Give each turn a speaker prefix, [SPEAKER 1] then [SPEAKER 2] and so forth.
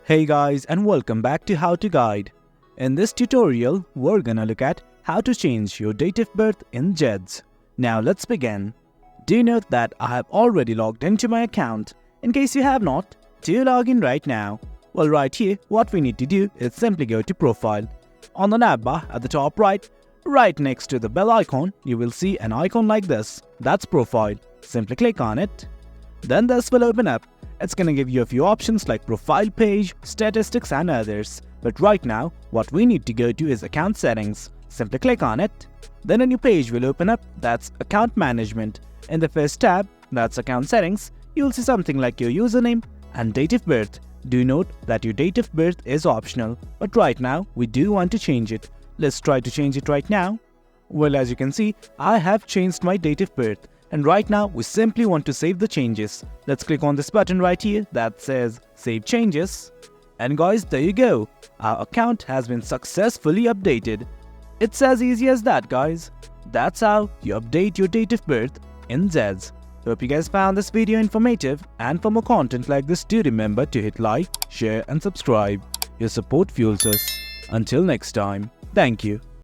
[SPEAKER 1] Hey guys, and welcome back to How to Guide. In this tutorial, we're gonna look at how to change your date of birth in Zedge. Now let's begin. Do note that I have already logged into my account. In case you have not, do log in right now. Well, right here, what we need to do is simply go to Profile. On the navbar at the top right next to the bell icon, you will see an icon like this. That's Profile. Simply click on it. Then this will open up. It's gonna give you a few options like Profile Page, Statistics and others. But right now, what we need to go to is Account Settings. Simply click on it. Then a new page will open up, that's Account Management. In the first tab, that's Account Settings, you'll see something like your username and date of birth. Do note that your date of birth is optional, but right now, we do want to change it. Let's try to change it right now. Well, as you can see, I have changed my date of birth. And right now, we simply want to save the changes. Let's click on this button right here that says Save Changes. And guys, there you go. Our account has been successfully updated. It's as easy as that, guys. That's how you update your date of birth in Zedge. Hope you guys found this video informative, and for more content like this, do remember to hit like, share and subscribe. Your support fuels us. Until next time, thank you.